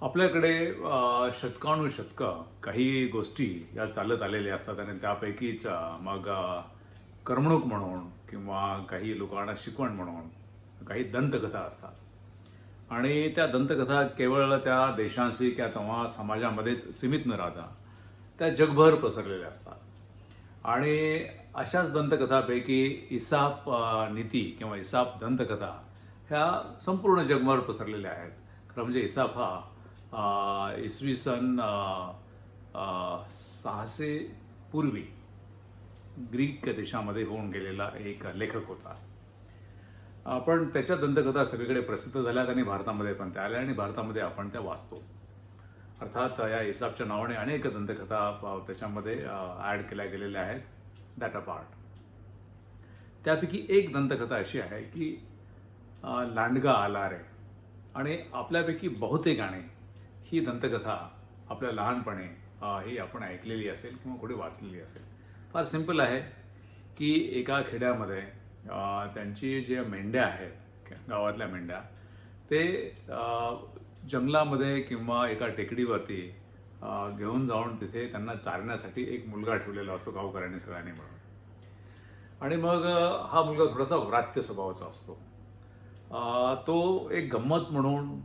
आपल्याकडे शतकानुशतकं काही गोष्टी या चालत आलेल्या असतात आणि त्यापैकीच मग करमणूक म्हणून किंवा काही लोकांना शिकवण म्हणून काही दंतकथा असतात आणि त्या दंतकथा केवळ त्या देशांशी किंवा तेव्हा समाजामध्येच सीमित न राहता त्या जगभर पसरलेल्या असतात आणि अशाच दंतकथापैकी इसाप नीती किंवा इसाप दंतकथा ह्या संपूर्ण जगभर पसरलेल्या आहेत. खरं म्हणजे इसाप हा इसवी सन 600 पूर्वी ग्रीक देशामध्ये होऊन गेलेला एक लेखक होता. पण त्याच्या दंतकथा सगळीकडे प्रसिद्ध झाल्यात आणि भारतामध्ये पण त्या आल्या आणि भारतामध्ये आपण त्या वाचतो. अर्थात या इसापच्या नावाने अनेक दंतकथा त्याच्यामध्ये ॲड केल्या गेलेल्या आहेत. That a part. त्यापैकी एक दंतकथा अशी आहे की लांडगा आला रे. आणि आपल्यापैकी बहुतेकाने ही दंतकथा आपल्या लहानपणी ही आपण ऐकलेली असेल किंवा कुठे वाचलेली असेल. फार सिंपल आहे की एका खेड्यामध्ये त्यांची जे मेंढ्या आहेत गावातल्या मेंढ्या ते जंगलामध्ये किंवा एका टेकडीवरती घेऊन जाऊन तिथे त्यांना चारण्यासाठी एक मुलगा ठेवलेला असतो गावकऱ्यांनी सगळ्यांनी मिळून. आणि मग हा मुलगा थोडासा व्रात्य स्वभावाचा असतो. तो एक गंमत म्हणून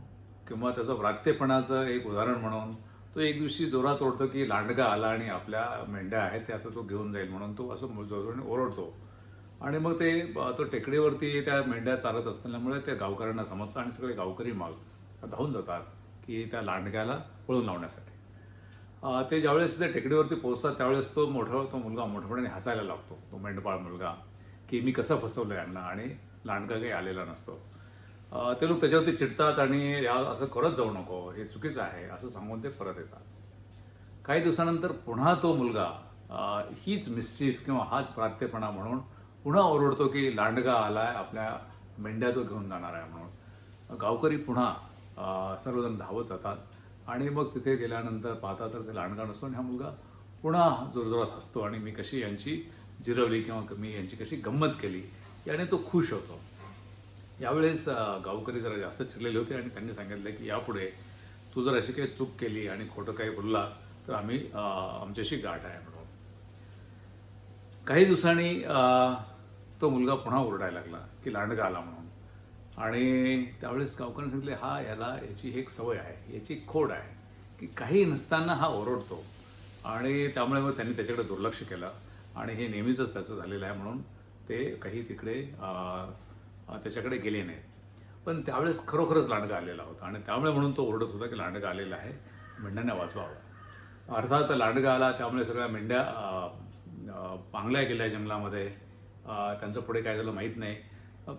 किंवा त्याचं व्रात्यपणाचं एक उदाहरण म्हणून तो एक दिवशी जोरात ओरडतो की लांडगा आला आणि आपल्या मेंढ्या आहेत त्या आता तो घेऊन जाईल म्हणून तो असं जोराने ओरडतो. आणि मग तो टेकडीवरती त्या मेंढ्या चालत असल्यामुळे त्या गावकऱ्यांना समजतं आणि सगळे गावकरी मग धावून जातात की त्या लांडग्याला पळून लावण्यासाठी. ते ज्यावेळेस त्या टेकडीवरती पोहोचतात त्यावेळेस तो मुलगा मोठमोठ्याने हसायला लागतो, तो मेंढपाळ मुलगा, की मी कसं फसवलं यांना आणि लांडगा काही आलेला नसतो. ते लोक त्याच्यावरती चिडतात आणि असं करत जाऊ नको, हे चुकीचं आहे असं सांगून ते परत येतात. काही दिवसानंतर पुन्हा तो मुलगा हीच मिस्चिफ किंवा हाच प्रात्यपणा म्हणून पुन्हा ओरडतो की लांडगा आलाय, आपल्या मेंढ्या तो घेऊन जाणार आहे म्हणून. गावकरी पुन्हा सर्वजण धावत जातात आणि मग तिथे गेल्यानंतर पाहता तर ते लांडगा नसतो आणि हा मुलगा पुन्हा जोरजोरात हसतो आणि मी कशी यांची जिरवली किंवा मी यांची कशी गंमत केली याने तो खुश होतो. यावेळेस गावकरी जरा जास्त चिडलेले होते आणि त्यांनी सांगितलं की यापुढे तू जर अशी काही चूक केली आणि खोटं काही बोलला तर आम्ही आमच्याशी गाठ आहे म्हणून. काही दिवसांनी तो मुलगा पुन्हा ओरडायला लागला की लांडगा आला म्हणून. आणि त्यावेळेस गावकऱ्यांनी सांगितले याची एक सवय आहे, याची एक खोड आहे की काही नसताना हा ओरडतो. आणि त्यामुळे मग त्यांनी त्याच्याकडे दुर्लक्ष केलं आणि हे नेहमीच त्याचं झालेलं आहे म्हणून ते काही तिकडे त्याच्याकडे गेले नाहीत. पण त्यावेळेस खरोखरच लांडगा आलेला होता आणि त्यामुळे म्हणून तो ओरडत होता की लांडगा आलेला आहे, मेंढ्यांना वाचवावं. अर्थात लांडगा आला त्यामुळे सगळ्या मेंढ्या पांगल्या गेल्या जंगलामध्ये. त्यांचं पुढे काय झालं माहीत नाही.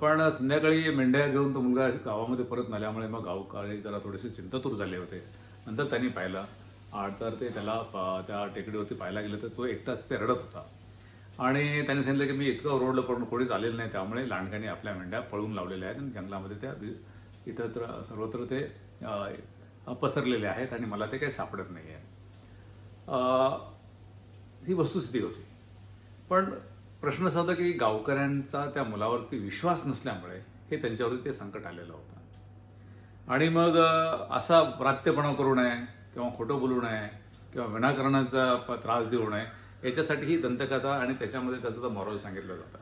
पण संध्याकाळी मेंढ्या घेऊन तो मुलगा गावामध्ये परत आल्यामुळे मग गावकरी जरा थोडेसे चिंतातूर झाले होते. नंतर त्यांनी पाहिलं तर ते त्याला त्या टेकडीवरती पाहायला गेलं तर तो एकटाच ते रडत होता. आणि त्याने सांगितलं की मी इतकं ओरडलं पण कोणीच आलेलं नाही, त्यामुळे लांडग्याने आपल्या मेंढ्या पळून लावलेल्या आहेत आणि जंगलामध्ये त्या इतरत्र सर्वत्र ते पसरलेले आहेत आणि मला ते काही सापडत नाही आहे. ही वस्तुस्थिती होती. पण प्रश्न असा होता की गावकऱ्यांचा त्या मुलावरती विश्वास नसल्यामुळे हे त्यांच्यावरती ते संकट आलेलं होतं. आणि मग असा व्रात्यपणा करू नये किंवा खोटं बोलू नये किंवा विनाकारणाचा त्रास देऊ नये याच्यासाठी ही दंतकथा आणि त्याच्यामध्ये त्याचं मॉरल सांगितलं जातं.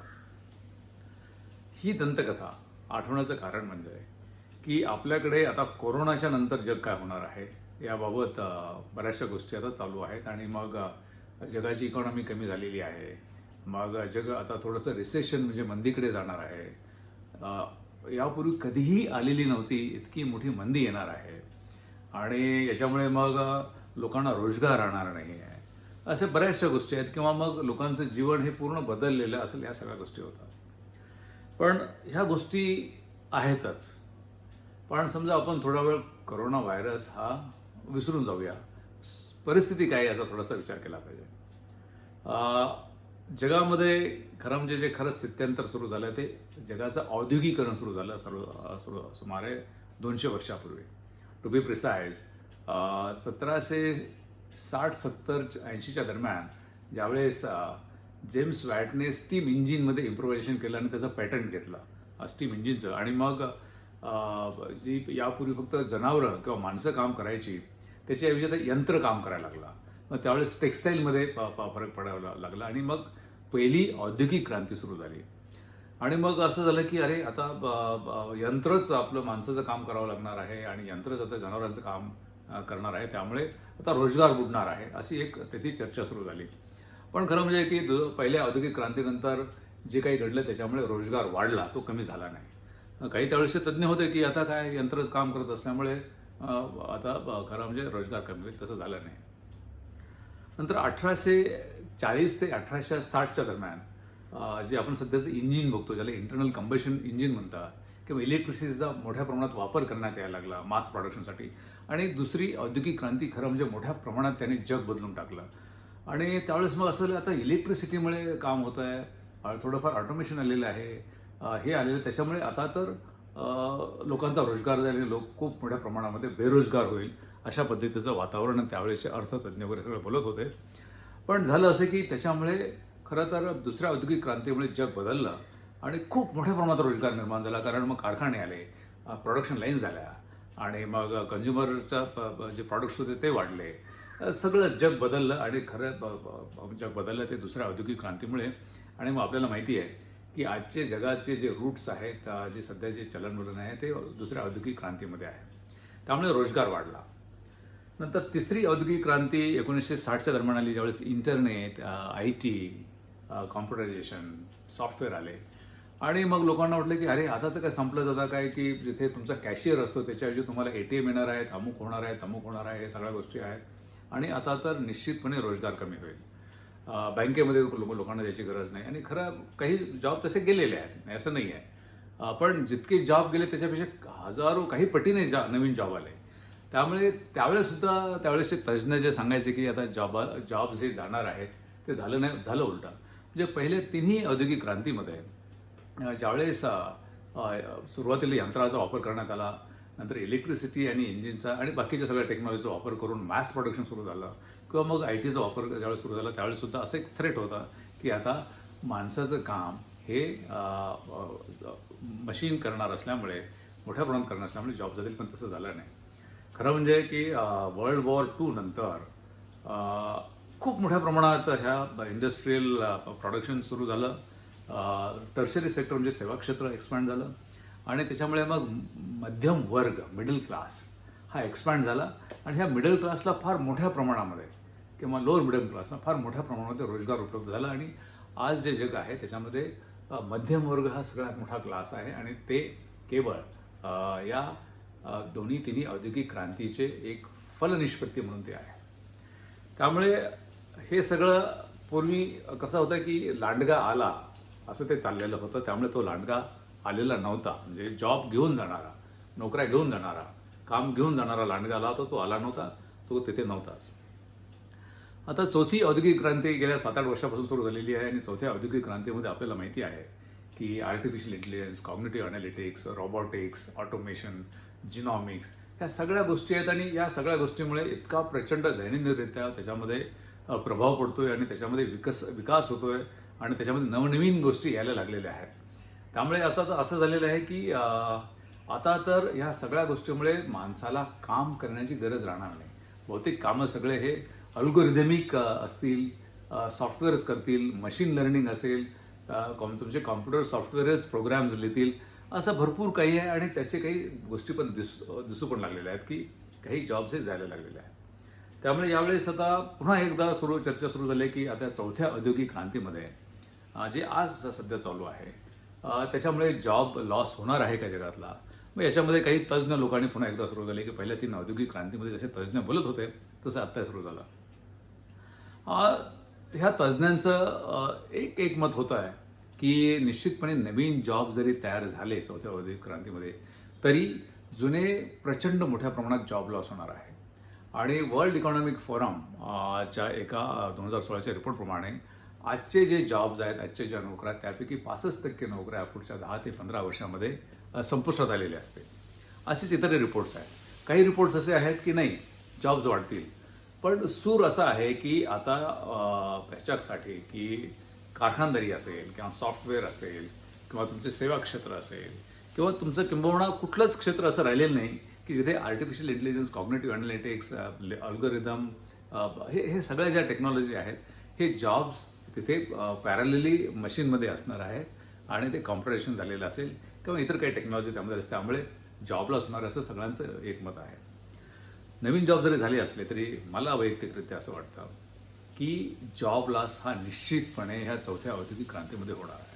ही दंतकथा आठवण्याचं कारण म्हणजे की आपल्याकडे आता कोरोनाच्या नंतर जग काय होणार आहे याबाबत बऱ्याचशा गोष्टी आता चालू आहेत आणि मग जगाची इकॉनॉमी कमी झालेली आहे. मग जग आता थोडंसं रिसेशन म्हणजे मंदीकडे जाणार आहे. यापूर्वी कधीही आलेली नव्हती इतकी मोठी मंदी येणार आहे आणि याच्यामुळे मग लोकांना रोजगार राहणार नाही आहे. असे बऱ्याचशा गोष्टी आहेत किंवा मग लोकांचं जीवन हे पूर्ण बदललेलं असेल, ह्या सगळ्या गोष्टी होतात. पण ह्या गोष्टी आहेतच. पण समजा आपण थोडा वेळ कोरोना व्हायरस हा विसरून जाऊया, परिस्थिती काय याचा थोडासा विचार केला पाहिजे. जगामध्ये खरं म्हणजे जे खरं स्थित्यंतर सुरू झालं ते जगाचं औद्योगिकरण सुरू झालं सुमारे 200 वर्षापूर्वी. टू बी प्रिसाइज 1760-70-80च्या दरम्यान ज्यावेळेस जेम्स वॅटने स्टीम इंजिनमध्ये इम्प्रोव्हायझेशन केलं आणि त्याचं पॅटंट घेतलं स्टीम इंजिनचं. आणि मग जी यापूर्वी फक्त जनावरं किंवा माणसं काम करायची त्याच्याऐवजी आता यंत्र काम करायला लागला. मग त्यावेळेस टेक्स्टाईलमध्ये फरक पडायला लागला आणि मग पहिली औद्योगिक क्रांती सुरू झाली. आणि मग असं झालं की अरे आता यंत्रच आपलं माणसाचं काम करावं लागणार आहे आणि यंत्रच आता जनावरांचं काम करणार आहे, त्यामुळे आता रोजगार बुडणार आहे, अशी एक त्याची चर्चा सुरू झाली. पण खरं म्हणजे की पहिल्या औद्योगिक क्रांतीनंतर जे काही घडलं त्याच्यामुळे रोजगार वाढला, तो कमी झाला नाही. काही त्यावेळेसचे तज्ज्ञ होते की आता काय यंत्रच काम करत असल्यामुळे आता खरं म्हणजे रोजगार कमी होईल, तसं झालं नाही. नंतर 1840 ते 1860च्या दरम्यान जे आपण सध्याचं इंजिन बघतो, ज्याला इंटरनल कंबशन इंजिन म्हणतात, किंवा इलेक्ट्रिसिटीचा मोठ्या प्रमाणात वापर करण्यात यायला लागला मास प्रोडक्शनसाठी. आणि दुसरी औद्योगिक क्रांती खरं म्हणजे मोठ्या प्रमाणात त्याने जग बदलून टाकलं. आणि त्यावेळेस मग असं झालं आता इलेक्ट्रिसिटीमुळे काम होतं आहे, थोडंफार ऑटोमेशन आलेलं आहे, हे आलेलं, त्याच्यामुळे आता तर लोकांचा रोजगार जाईल आणि लोक खूप मोठ्या प्रमाणामध्ये बेरोजगार होईल, अशा पद्धतीचं वातावरण त्यावेळेचे अर्थतज्ज्ञ वगैरे सगळं बोलत होते. पण झालं असं की त्याच्यामुळे खरं तर दुसऱ्या औद्योगिक क्रांतीमुळे जग बदललं आणि खूप मोठ्या प्रमाणात रोजगार निर्माण झाला. कारण मग कारखाने आले, प्रोडक्शन लाईन्स झाल्या आणि मग कंझ्युमरचा जे प्रॉडक्ट्स होते ते वाढले. सगळं जग बदललं आणि खरं जग बदललं ते दुसऱ्या औद्योगिक क्रांतीमुळे. आणि मग आपल्याला माहिती आहे की आजचे जगाचे जे रूट्स आहेत, जे सध्या जे चलनवलन आहे, ते दुसऱ्या औद्योगिक क्रांतीमध्ये आहे. त्यामुळे रोजगार वाढला. नंतर तिसरी औद्योगिक क्रांती 1960च्या दरम्यान आली, ज्यावेळेस इंटरनेट, IT, कॉम्प्युटरायझेशन, सॉफ्टवेअर आले. आणि मग लोकांना वाटलं की अरे आता तर काय संपलं जातं काय, की जिथे तुमचा कॅशियर असतो त्याच्याऐवजी तुम्हाला ATM येणार आहेत, अमुक होणार आहे, तमुक होणार आहे, हे सगळ्या गोष्टी आहेत. आणि आता तर निश्चितपणे रोजगार कमी होईल. बँकेमध्ये लोकांना त्याची गरज नाही. आणि खरं काही जॉब तसे गेलेले आहेत, असं नाही आहे. पण जितके जॉब गेले त्याच्यापेक्षा हजारो, काही पटीने नवीन जॉब आले. त्यामुळे त्यावेळेससुद्धा त्यावेळेसचे तज्ज्ञ जे सांगायचे की आता जॉब जे जाणार आहेत ते झालं नाही, झालं उलटं. म्हणजे पहिले तिन्ही औद्योगिक क्रांतीमध्ये ज्यावेळेस सुरुवातीला यंत्राचा वापर करण्यात आला, नंतर इलेक्ट्रिसिटी आणि इंजिनचा आणि बाकीच्या सगळ्या टेक्नॉलॉजीचा वापर करून मॅस प्रोडक्शन सुरू झालं, किंवा मग ITचा वापर ज्यावेळेस सुरू झाला त्यावेळेससुद्धा असं एक थ्रेट होता की आता माणसाचं काम हे मशीन करणार असल्यामुळे, मोठ्या प्रमाणात करणार असल्यामुळे जॉब जातील. पण तसं झालं नाही. खरं म्हणजे की वर्ल्ड वॉर II नंतर खूप मोठ्या प्रमाणात ह्या इंडस्ट्रीयल प्रोडक्शन सुरू झालं. टर्शरी सेक्टर म्हणजे सेवा क्षेत्र एक्सपॅन्ड झालं आणि त्याच्यामुळे मग मध्यम वर्ग, मिडल क्लास हा एक्सपॅन्ड झाला. आणि ह्या मिडल क्लासला फार मोठ्या प्रमाणामध्ये, किंवा लोअर मिडल क्लासला फार मोठ्या प्रमाणामध्ये रोजगार उपलब्ध झाला. आणि आज जे जग आहे त्याच्यामध्ये मध्यम वर्ग हा सगळ्यात मोठा क्लास आहे. आणि ते केवळ या दोन्ही तिन्ही औद्योगिक क्रांतीचे एक फलनिष्पत्ती म्हणून ते आहे. त्यामुळे हे सगळं पूर्वी कसं होतं की लांडगा आला असं ते चाललेलं होतं. त्यामुळे तो लांडगा आलेला नव्हता. म्हणजे जॉब घेऊन जाणारा, नोकऱ्या घेऊन जाणारा, काम घेऊन जाणारा लांडगा आला होता, तो आला नव्हता, तो तिथे नव्हताच. आता चौथी औद्योगिक क्रांती गेल्या 7-8 वर्षापासून सुरू झालेली आहे. आणि चौथ्या औद्योगिक क्रांतीमध्ये आपल्याला माहिती आहे की artificial intelligence, cognitive analytics, robotics, automation, genomics, ह्या सगळ्या गोष्टी आहेत. आणि या सगळ्या गोष्टीमुळे इतका प्रचंड दैनंदिनरित्या त्याच्यामध्ये प्रभाव पडतोय आणि त्याच्यामध्ये विकास होतोय आणि त्याच्यामध्ये नवनवीन गोष्टी यायला लागलेल्या आहेत. त्यामुळे आता तर असं झालेलं आहे की आता तर ह्या सगळ्या गोष्टीमुळे माणसाला काम करण्याची गरज राहणार नाही. बहुतेक कामं सगळे हे अल्गोरिदमिक असतील, सॉफ्टवेअर्स करतील, मशीन लर्निंग असेल, तुमचे कॉम्प्युटर सॉफ्टवेअरच प्रोग्राम्स लिहितील, असं भरपूर काही आहे. आणि त्याचे काही गोष्टी पण दिसू पण लागलेल्या आहेत की काही जॉब्स हे जायला लागलेले आहेत. त्यामुळे यावेळेस आता पुन्हा एकदा चर्चा सुरू झाली की आता चौथ्या औद्योगिक क्रांतीमध्ये जे आज सध्या चालू आहे त्याच्यामुळे जॉब लॉस होणार आहे का जगातला. मग याच्यामध्ये काही तज्ज्ञ लोकांनी पुन्हा एकदा सुरू झाले की पहिल्या 3 औद्योगिक क्रांतीमध्ये जसे तज्ज्ञ बोलत होते तसं आत्ता सुरू झालं. ह्या तज्ज्ञांचं एक मत होतं आहे की निश्चितपणे नवीन जॉब जरी तयार झाले चौथ्या औद्योगिक क्रांतीमध्ये, तरी जुने प्रचंड मोठ्या प्रमाणात जॉब लॉस होणार आहे. आणि वर्ल्ड इकॉनॉमिक फोरम च्या एका 2016च्या रिपोर्टप्रमाणे आजचे जे जॉब्स आहेत, आजच्या ज्या नोकऱ्या, त्यापैकी 65% नोकऱ्या पुढच्या 10 ते 15 वर्षामध्ये संपुष्टात आलेल्या असते. असेच इतर रिपोर्ट्स आहेत. काही रिपोर्ट्स असे आहेत की नाही, जॉब्स वाढतील. पण सूर असा आहे की आता ह्याच्यासाठी की कारखानदारी असेल, किंवा सॉफ्टवेअर असेल, किंवा तुमचे सेवा क्षेत्र असेल, किंवा तुमचं किंबहुना कुठलंच क्षेत्र असं राहिलेलं नाही की जिथे artificial intelligence, cognitive analytics, algorithm, हे सगळ्या ज्या टेक्नॉलॉजी आहेत, हे जॉब्स तिथे पॅरलली मशीनमध्ये असणार आहेत आणि ते कॉम्प्युटरायझेशन झालेलं असेल किंवा इतर काही टेक्नॉलॉजी त्यामध्ये असते. त्यामुळे जॉब लॉस होणार असं सगळ्यांचं एकमत आहे. नवीन जॉब जरी झाले असले तरी मला वैयक्तिकरित्या असं वाटतं की जॉब लॉस हा निश्चितपणे ह्या चौथ्या औद्योगिक क्रांतीमध्ये होणार आहे.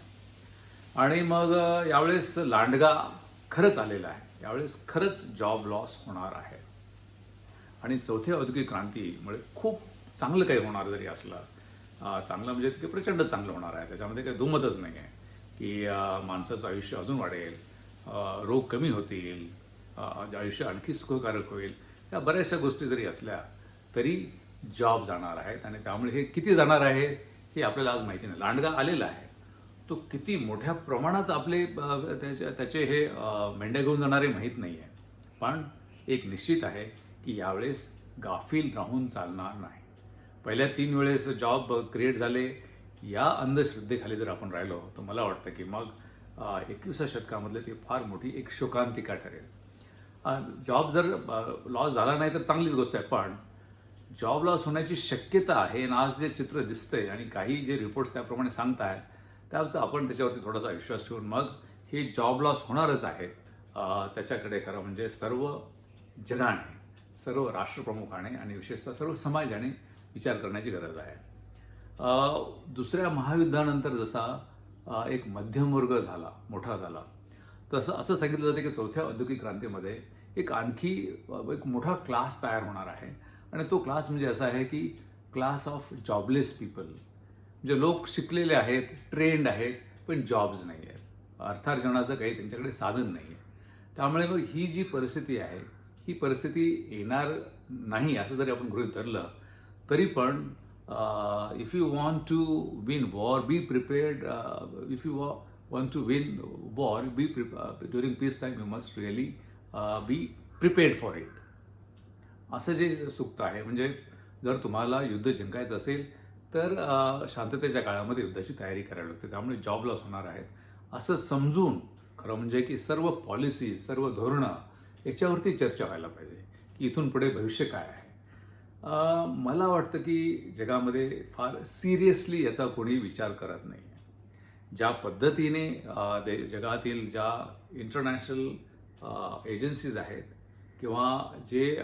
आणि मग यावेळेस लांडगा खरंच आलेला आहे. यावेळेस खरंच जॉब लॉस होणार आहे आणि चौथ्या औद्योगिक क्रांतीमुळे खूप चांगलं काही होणार जरी असलं, चांगलं म्हणजे ते प्रचंड चांगलं होणार आहे, त्याच्यामध्ये काही दुमतच नाही आहे की माणसाचं आयुष्य अजून वाढेल, रोग कमी होतील, आयुष्य आणखी सुखकारक होईल. या बऱ्याचशा गोष्टी जरी असल्या तरी जॉब जाणार आहेत आणि त्यामुळे हे किती जाणार आहे हे आपल्याला आज माहिती नाही. लांडगा आलेला आहे, तो किती मोठ्या प्रमाणात आपले त्याचे हे मेंढ्या घेऊन जाणारे माहीत नाही आहे. पण एक निश्चित आहे की यावेळेस गाफील राहून चालणार नाही. पहिल्या 3 वेळेस जॉब क्रिएट झाले या अंधश्रद्धेखाली जर आपण राहिलो तर मला वाटतं की मग 21व्या शतकामधले ती फार मोठी एक शोकांतिका ठरेल. जॉब जर लॉस झाला नाही तर चांगलीच गोष्ट आहे, पण जॉब लॉस होण्याची शक्यता आहे आणि आज जे चित्र दिसतंय आणि काही जे रिपोर्ट्स त्याप्रमाणे सांगतायत त्यावर आपण त्याच्यावरती थोडासा विश्वास ठेवून मग हे जॉब लॉस होणारच आहेत त्याच्याकडे खरं म्हणजे सर्व जगाने, सर्व राष्ट्रप्रमुखाने आणि विशेषतः सर्व समाजाने विचार करण्याची गरज आहे. दुसऱ्या महायुद्धानंतर जसा एक मध्यमवर्ग झाला, मोठा झाला, तसं असं सांगितलं जातं की चौथ्या औद्योगिक क्रांतीमध्ये एक आणखी एक मोठा क्लास तयार होणार आहे आणि तो क्लास म्हणजे असा आहे की क्लास ऑफ जॉबलेस पीपल. म्हणजे लोक शिकलेले आहेत, ट्रेंड आहेत, पण जॉब्स नाही आहेत, अर्थार्जनाचं काही त्यांच्याकडे साधन नाही आहे. त्यामुळे मग ही जी परिस्थिती आहे ही परिस्थिती येणार नाही असं जरी आपण गृहीत धरलं तरी पण if you want to win war be prepared. If you want to win war be during peace time you must really be prepared for it, असं जे सूक्त आहे. म्हणजे जर तुम्हाला युद्ध जिंकायचं असेल तर शांततेच्या काळामध्ये युद्धाची तयारी करावी लागते. त्यामुळे जॉब लॉस होणार आहेत असं समजून खरं म्हणजे की सर्व पॉलिसीज, सर्व धोरणं याच्यावरती चर्चा व्हायला पाहिजे की इथून पुढे भविष्य काय आहे. मला वाटतं की जगामध्ये फार सिरियसली याचा कोणी विचार करत नाही आहे. ज्या पद्धतीने जगातील ज्या इंटरनॅशनल एजन्सीज आहेत किंवा जे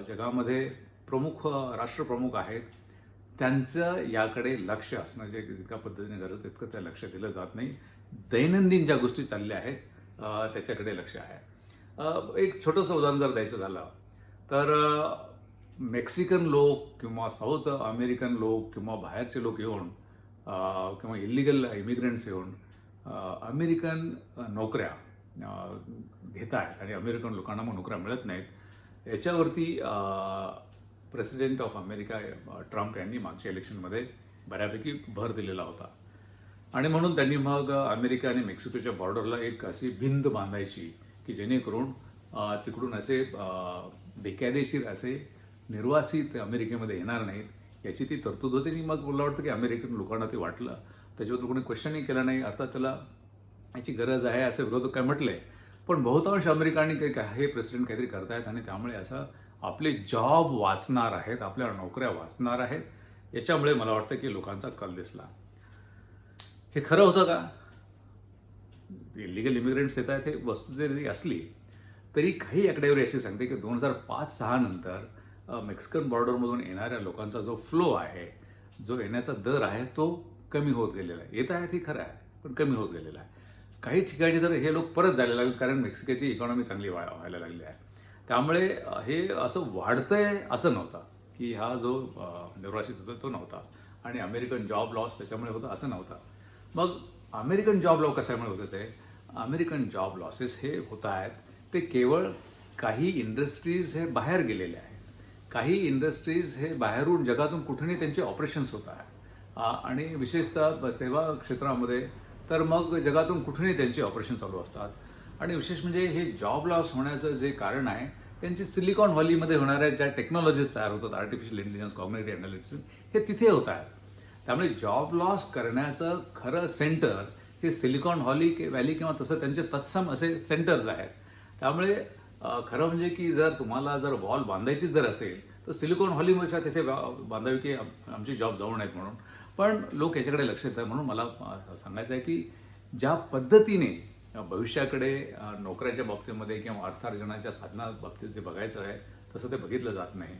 जगामध्ये प्रमुख राष्ट्रप्रमुख आहेत त्यांचं याकडे लक्ष असणं जे जितक्या पद्धतीने गरज तितकं त्या लक्ष दिलं जात नाही. दैनंदिन ज्या गोष्टी चालल्या आहेत त्याच्याकडे लक्ष आहे. एक छोटंसं उदाहरण जर द्यायचं झालं तर मेक्सिकन लोक किंवा साऊथ अमेरिकन लोक किंवा बाहेरचे लोक येऊन किंवा इलिगल इमिग्रंट्स येऊन अमेरिकन नोकऱ्या घेत आहेत आणि अमेरिकन लोकांना मग नोकऱ्या मिळत नाहीत. याच्यावरती प्रेसिडेंट ऑफ अमेरिका ट्रम्प यांनी मागच्या इलेक्शनमध्ये बऱ्यापैकी भर दिलेला होता आणि म्हणून त्यांनी मग अमेरिका आणि मेक्सिकोच्या बॉर्डरला एक अशी भिंत बांधायची की जेणेकरून तिकडून असे बेकायदेशीर असे निर्वासित अमेरिकेमध्ये येणार नाहीत याची ती तरतूद होती. आणि मग मला वाटतं की अमेरिकन लोकांना ते वाटलं, त्याच्याबद्दल कोणी क्वेश्चनही केलं नाही. अर्थात त्याला याची गरज आहे असे विरोधक काय म्हटले, पण बहुतांश अमेरिकांनी हे प्रेसिडेंट काहीतरी करतायत आणि त्यामुळे असं आपले जॉब वाचणार आहेत, आपल्या नोकऱ्या वाचणार आहेत. याच्यामुळे मला वाटतं की लोकांचा कल दिसला. हे खरं होतं का? इलिगल इमिग्रंट्स येत आहेत हे वस्तू जरी असली तरी काही आकडेवारी अशी सांगते की 2005-06 नंतर मेक्सिकन बॉर्डरमधून येणाऱ्या लोकांचा जो फ्लो आहे, जो येण्याचा दर आहे तो कमी होत गेलेला आहे. येत आहे ते खरं आहे पण कमी होत गेलेला आहे. काही ठिकाणी तर हे लोक परत जायला लागले कारण मेक्सिकोची इकॉनॉमी चांगली व्हायला लागली आहे. त्यामुळे हे असं वाढतंय असं नव्हतं की हा जो निर्वासित होता तो नव्हता आणि अमेरिकन जॉब लॉस त्याच्यामुळे होतं असं नव्हतं. मग अमेरिकन जॉब लॉस कशामुळे होतं ते अमेरिकन जॉब लॉसेस हे होत आहेत ते केवळ काही इंडस्ट्रीज हे बाहेर गेलेले आहेत. काही इंडस्ट्रीज हे बाहेरून जगातून कुठेही त्यांचे ऑपरेशन्स होत आहेत आणि विशेषतः सेवा क्षेत्रामध्ये तर मग जगातून कुठेही त्यांचे ऑपरेशन चालू असतात. आणि विशेष म्हणजे हे जॉब लॉस होण्याचं जे कारण आहे त्यांची सिलिकॉन व्हॅलीमध्ये होणाऱ्या ज्या टेक्नॉलॉजीज तयार होतात, आर्टिफिशियल इंटेलिजन्स, कॉग्निटिव्ह अनालिटिक्स, हे तिथे होत आहेत. त्यामुळे जॉब लॉस करण्याचं खरं सेंटर हे सिलिकॉन व्हॅली किंवा तसं त्यांचे तत्सम असे सेंटर्स आहेत. त्यामुळे खरं म्हणजे की जर तुम्हाला जर वॉल बांधायची जर असेल तर सिलिकॉन व्हॅलीमध्ये तिथे बांधावी की आमची जॉब जाऊ नयेत म्हणून. पण लोक याच्याकडे लक्ष देतात. म्हणून मला सांगायचं आहे की ज्या पद्धतीने भविष्याकडे नोकऱ्याच्या बाबतीमध्ये किंवा अर्थार्जनाच्या साधना बाबतीत जे बघायचं आहे तसं ते बघितलं जात नाही.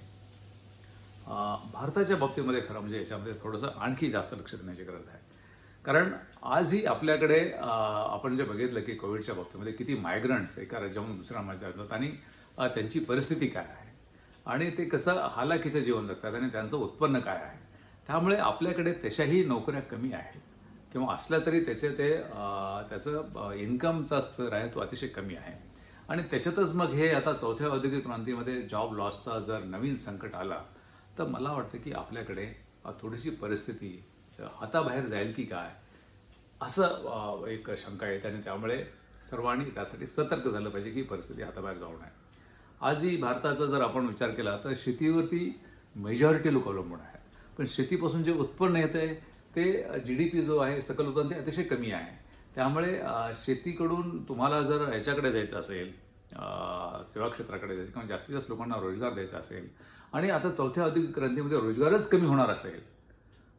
भारताच्या बाबतीमध्ये खरं म्हणजे याच्यामध्ये थोडंसं आणखी जास्त लक्ष देण्याची गरज आहे. कारण आजही आपल्याकडे आपण जे बघितलं की कोविडच्या बाबतीमध्ये किती मायग्रंट्स एका राज्यामधून दुसऱ्या राज्यात जातात आणि त्यांची परिस्थिती काय आहे आणि ते कसं हालाखीचं जीवन जगतात आणि त्यांचं उत्पन्न काय आहे. त्यामुळे आपल्याकडे तशाही नोकऱ्या कमी आहेत किंवा असल्या तरी त्याचं इन्कमचा स्तर आहे तो अतिशय कमी आहे. आणि त्याच्यातच मग हे आता चौथ्या औद्योगिक क्रांतीमध्ये जॉब लॉसचा जर नवीन संकट आला तर मला वाटतं की आपल्याकडे थोडीशी परिस्थिती हाताबाहेर जाईल की काय असं एक शंका येते. आणि त्यामुळे सर्वांनी त्यासाठी सतर्क झालं पाहिजे की परिस्थिती हाताबाहेर जाऊ नये. आजही भारताचा जर आपण विचार केला तर शेतीवरती मेजॉरिटी लोक अवलंबून आहेत. पण शेतीपासून जे उत्पन्न येतं आहे ते GDP जो आहे सकल उत्पन्न ते अतिशय कमी आहे. त्यामुळे शेतीकडून तुम्हाला जर याच्याकडे जायचं असेल सेवा क्षेत्राकडे जायचं किंवा जास्तीत जास्त लोकांना रोजगार द्यायचा असेल आणि आता चौथ्या औद्योगिक क्रांतीमध्ये रोजगारच कमी होणार असेल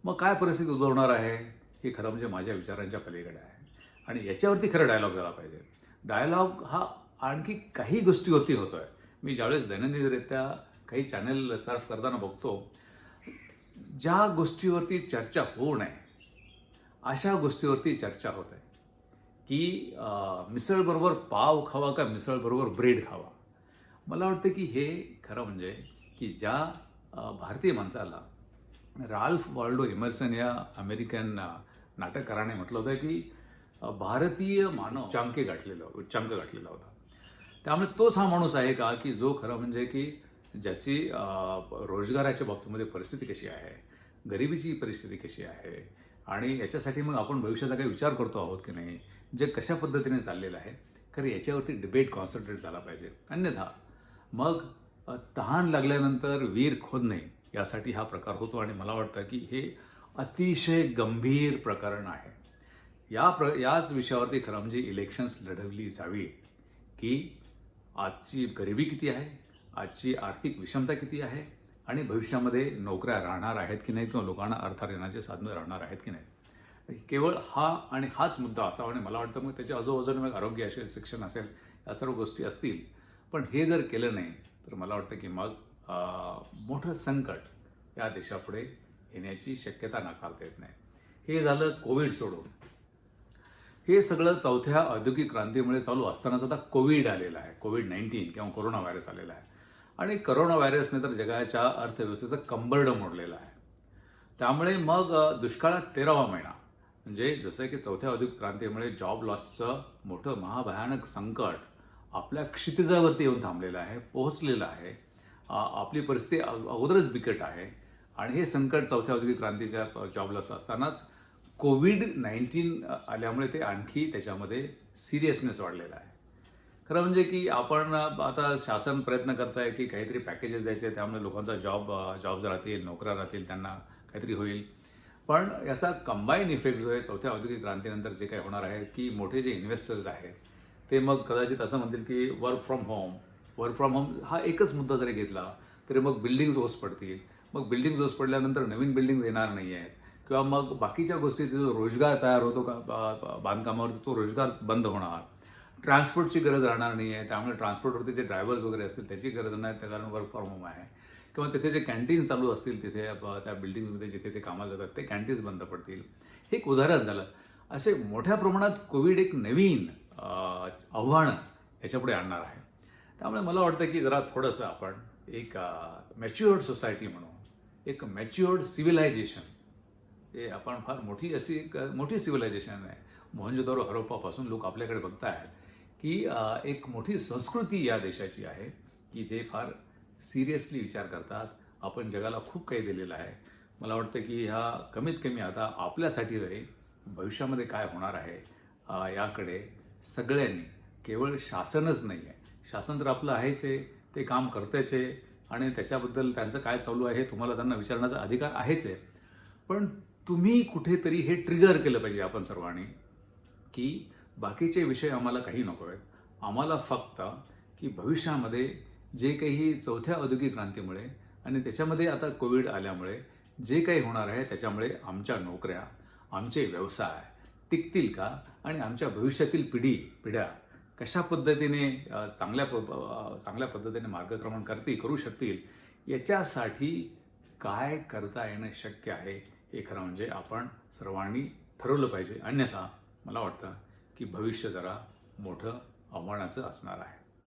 मग काय परिस्थिती उद्भवणार आहे हे खरं म्हणजे माझ्या विचारांच्या पलीकडे आहे. आणि याच्यावरती खरं डायलॉग झाला पाहिजे. डायलॉग हा आणखी काही गोष्टीवरती होतो आहे. मी ज्यावेळेस दैनंदिनरित्या काही चॅनल सर्फ करताना बघतो ज्या गोष्टीवरती चर्चा होऊ नये अशा गोष्टीवरती चर्चा होत आहे की मिसळबरोबर पाव खावा का मिसळबरोबर ब्रेड खावा. मला वाटतं की हे खरं म्हणजे की ज्या भारतीय माणसाला राल्फ वॉल्डो इमर्सन या अमेरिकन नाटककाराने म्हटलं होतं की भारतीय मानव उच्चांक गाठलेला होता. त्यामुळे तोच हा माणूस आहे का की जो खरं म्हणजे की ज्याची रोजगाराच्या बाबतीमध्ये परिस्थिती कशी आहे, गरिबीची परिस्थिती कशी आहे आणि याच्यासाठी मग आपण भविष्याचा काही विचार करतो आहोत की नाही, जे कशा पद्धतीने चाललेलं आहे खरं याच्यावरती डिबेट कॉन्सन्ट्रेट झाला पाहिजे. अन्यथा मग तहान लागल्यानंतर वीर खोदणे यासाठी हा प्रकार होतो. आणि मला वाटतं की हे अतिशय गंभीर प्रकरण आहे. याच विषयावरती खरं म्हणजे इलेक्शन्स लढवली जावी की आजची गरिबी किती आहे, आजची आर्थिक विषमता किती आहे आणि भविष्यामध्ये नोकऱ्या राहणार आहेत की नाही किंवा लोकांना अर्थार्जनाचे साधनं राहणार आहेत की नाही. केवळ हाच मुद्दा असावा. आणि मला वाटतं मग त्याच्या आजूबाजूने मग आरोग्य असेल, शिक्षण असेल, या सर्व गोष्टी असतील. पण हे जर केलं नाही तर मला वाटतं की मग मोठं संकट या देशापुढे येण्याची शक्यता नाकारता येत नाही. हे झालं कोविड सोडून. हे सगळं चौथ्या औद्योगिक क्रांतीमुळे चालू असतानाच आता कोविड आलेला आहे, कोविड-19 किंवा कोरोना व्हायरस आलेला आहे. आणि कोरोना व्हायरसने तर जगाच्या अर्थव्यवस्थेचं कंबरडं मोडलेलं आहे. त्यामुळे मग दुष्काळात 13वा महिना म्हणजे जसं की चौथ्या औद्योगिक क्रांतीमुळे जॉब लॉसचं मोठं महाभयानक संकट आपल्या क्षितिजावरती येऊन थांबलेलं आहे, पोहोचलेलं आहे. आपली परिस्थिती अगोदरच बिकट आहे. आणि हे संकट चौथ्या औद्योगिक क्रांतीच्या जॉब लॉस असतानाच कोविड-19 आल्यामुळे ते आणखी त्याच्यामध्ये सिरियसनेस वाढलेला आहे. खरं म्हणजे की आपण आता शासन प्रयत्न करत आहे की काहीतरी पॅकेजेस द्यायचे, त्यामुळे लोकांचा जॉब्स राहतील, नोकऱ्या राहतील, त्यांना काहीतरी होईल. पण याचा कंबाईन इफेक्ट जो आहे चौथ्या औद्योगिक क्रांतीनंतर जे काही होणार आहे की मोठे जे इन्व्हेस्टर्स आहेत ते मग कदाचित असं म्हणतील की वर्क फ्रॉम होम हा एकच मुद्दा जरी घेतला तरी मग बिल्डिंग्स ओस पडतील. मग बिल्डिंग्स ओस पडल्यानंतर नवीन बिल्डिंग्स येणार नाही आहेत किंवा मग बाकीच्या गोष्टी जो रोजगार तयार होतो का बांधकामावरती तो रोजगार बंद होणार. ट्रान्सपोर्टची गरज राहणार नाही आहे, त्यामुळे ट्रान्सपोर्टवरती जे ड्रायव्हर्स वगैरे असतील त्याची गरज नाही, त्या कारण वर्क फ्रॉम होम आहे. किंवा तिथे जे कॅन्टीन चालू असतील तिथे त्या बिल्डिंग्समध्ये जिथे ते कामाला जातात ते कॅन्टीन्स बंद पडतील. हे एक उदाहरण झालं. असे मोठ्या प्रमाणात कोविड एक नवीन आव्हानं याच्यापुढे आणणार आहे. त्यामुळे मला वाटतं की जरा थोडंसं आपण एक मॅच्युअर्ड सोसायटी म्हणून, एक मॅच्युअर्ड सिव्हिलायझेशन, हे आपण फार मोठी सिव्हिलायझेशन आहे. मोहनजोदारो हरप्पापासून लोक आपल्याकडे बघत आहेत की एक मोठी संस्कृती या देशाची आहे की जे फार सिरियसली विचार करतात. आपण जगाला खूप काही दिलेलं आहे. मला वाटतं की ह्या कमीत कमी आता आपल्यासाठी तरी भविष्यामध्ये काय होणार आहे याकडे सगळ्यांनी, केवळ शासनच नाही आहे, शासन तर आपलं आहेच आहे, ते काम करतेच आहे आणि त्याच्याबद्दल त्यांचं काय चालू आहे तुम्हाला त्यांना विचारण्याचा अधिकार आहेच आहे. पण तुम्ही कुठेतरी हे ट्रिगर केलं पाहिजे आपण सर्वांनी की बाकीचे विषय आम्हाला काही नको आहेत. आम्हाला फक्त की भविष्यामध्ये जे काही चौथ्या औद्योगिक क्रांतीमुळे आणि त्याच्यामध्ये आता कोविड आल्यामुळे जे काही होणार आहे त्याच्यामुळे आमच्या नोकऱ्या, आमचे व्यवसाय टिकतील का आणि आमच्या भविष्यातील पिढ्या कशा पद्धतीने चांगल्या पद्धतीने मार्गक्रमण करू शकतील याच्यासाठी काय करता येणं शक्य आहे हे खरं म्हणजे आपण सर्वांनी ठरवलं पाहिजे. अन्यथा मला वाटतं की भविष्य जरा मोठं आव्हानाचं असणार आहे.